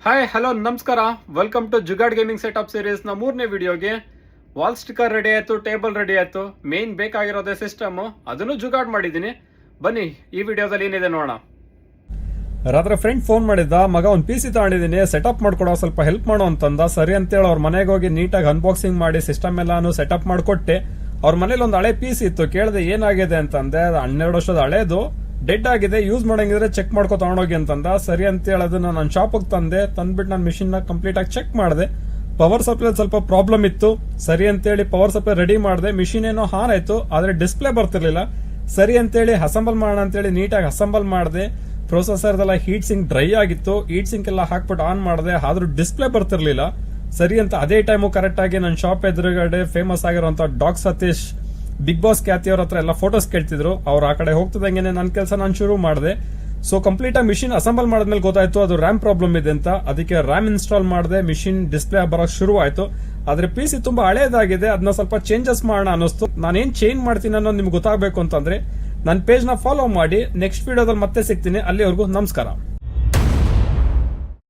Hi hello ನಮಸ್ಕಾರ, welcome to jugaad gaming setup series ನ 3ನೇ ವಿಡಿಯೋಗೆ. ವಾಲ್ ಸ್ಟಿಕ್ಕರ್ ರೆಡಿ ಆಯ್ತು, ಟೇಬಲ್ ರೆಡಿ ಆಯ್ತು, ಮೇನ್ ಬೇಕಾಗಿರೋದೇ ಸಿಸ್ಟಮ್, ಅದನ್ನು ಜುಗಾಡ್ ಮಾಡಿದ್ದೀನಿ. ಬನ್ನಿ ಈ ವಿಡಿಯೋದಲ್ಲಿ ಏನಿದೆ ನೋಡೋಣ. ರಾತ್ರಿ ಫ್ರೆಂಡ್ ಫೋನ್ ಮಾಡಿದ್ದ, ಮಗ ಒಂದು PC ತಗೊಂಡಿದ್ದೀನಿ, ಸೆಟಪ್ ಮಾಡ್ಕೊಡೋ, ಸ್ವಲ್ಪ ಹೆಲ್ಪ್ ಮಾಡೋ ಅಂತಂದ. ಸರಿ ಅಂತೇಳಿ ಅವ್ರ ಮನೆಗೆ ಹೋಗಿ ನೀಟಾಗಿ ಅನ್ಬಾಕ್ಸಿಂಗ್ ಮಾಡಿ ಸಿಸ್ಟಮ್ ಎಲ್ಲಾನು ಸೆಟಪ್ ಮಾಡಿಕೊಟ್ಟೆ. ಅವ್ರ ಮನೇಲಿ ಒಂದು ಹಳೆ PC ಇತ್ತು, ಕೇಳಿದೆ ಏನಾಗಿದೆ ಅಂತಂದೆ. 12 ವರ್ಷದ ಹಳೇದು, ಡೆಡ್ ಆಗಿದೆ, ಯೂಸ್ ಮಾಡಂಗಿದ್ರೆ ಚೆಕ್ ಮಾಡ್ಕೊ ತಗೊಂಡೋಗಿ ಅಂತಂದ. ಸರಿ ಅಂತೇಳಿ ಅದನ್ನ ನಾನು ಶಾಪಿಗೆ ತಂದ್ಬಿಟ್ಟು ನಾನು ಮಿಷಿನ್ ನ ಕಂಪ್ಲೀಟ್ ಆಗಿ ಚೆಕ್ ಮಾಡಿದೆ. ಪವರ್ ಸಪ್ಲೈ ಸ್ವಲ್ಪ ಪ್ರಾಬ್ಲಮ್ ಇತ್ತು. ಸರಿ ಅಂತೇಳಿ ಪವರ್ ಸಪ್ಲೈ ರೆಡಿ ಮಾಡಿದೆ. ಮಿಷಿನ್ ಏನೋ ಆನ್ ಆಯ್ತು, ಆದ್ರೆ ಡಿಸ್ಪ್ಲೇ ಬರ್ತಿರ್ಲಿಲ್ಲ. ಸರಿ ಅಂತೇಳಿ ಅಸೆಂಬಲ್ ಮಾಡೋಣ ಅಂತೇಳಿ ನೀಟಾಗಿ ಅಸೆಂಬಲ್ ಮಾಡಿದೆ. ಪ್ರೊಸೆಸರ್ದೆಲ್ಲ ಹೀಟ್ ಸಿಂಕ್ ಡ್ರೈ ಆಗಿತ್ತು, ಹೀಟ್ ಸಿಂಕ್ ಎಲ್ಲ ಹಾಕ್ಬಿಟ್ಟು ಆನ್ ಮಾಡಿದೆ, ಆದ್ರೂ ಡಿಸ್ಪ್ಲೇ ಬರ್ತಿರ್ಲಿಲ್ಲ. ಸರಿ ಅಂತ ಅದೇ ಟೈಮು ಕರೆಕ್ಟ್ ಆಗಿ ನನ್ನ ಶಾಪ್ ಎದುರುಗಡೆ ಫೇಮಸ್ ಆಗಿರುವಂತ ಡಾಗ್ ಸತೀಶ್, ಬಿಗ್ ಬಾಸ್ ಖ್ಯಾತಿ ಅವ್ರ ಹತ್ರ ಎಲ್ಲ ಫೋಟೋಸ್ ಕೇಳ್ತಿದ್ರು. ಅವ್ರು ಆ ಕಡೆ ಹೋಗ್ತಿದಂಗೆ ನನ್ನ ಕೆಲಸ ನಾನು ಶುರು ಮಾಡಿದೆ. ಸೊ ಕಂಪ್ಲೀಟ್ ಆಗಿ ಮಿಷಿನ್ ಅಸೆಂಬಲ್ ಮಾಡಿದ್ಮೇಲೆ ಗೊತ್ತಾಯ್ತು ಅದು ರ್ಯಾಮ್ ಪ್ರಾಬ್ಲಮ್ ಇದೆ ಅಂತ. ಅದಕ್ಕೆ ರ್ಯಾಮ್ ಇನ್ಸ್ಟಾಲ್ ಮಾಡಿದೆ, ಮಿಷಿನ್ ಡಿಸ್ಪ್ಲೇ ಬರೋಕ್ ಶುರು ಆಯ್ತು. ಆದ್ರೆ PC ತುಂಬಾ ಹಳೇದಾಗಿದೆ, ಅದನ್ನ ಸ್ವಲ್ಪ ಚೇಂಜಸ್ ಮಾಡೋಣ ಅನ್ನಿಸ್ತು. ನಾನೇನ್ ಚೇಂಜ್ ಮಾಡ್ತೀನಿ ಅನ್ನೋದು ನಿಮ್ಗೆ ಗೊತ್ತಾಗಬೇಕು ಅಂತಂದ್ರೆ ನನ್ನ ಪೇಜ್ ನ ಫಾಲೋ ಮಾಡಿ. ನೆಕ್ಸ್ಟ್ ವಿಡಿಯೋದಲ್ಲಿ ಮತ್ತೆ ಸಿಗ್ತೀನಿ. ಅಲ್ಲಿವರೆಗೂ ನಮಸ್ಕಾರ.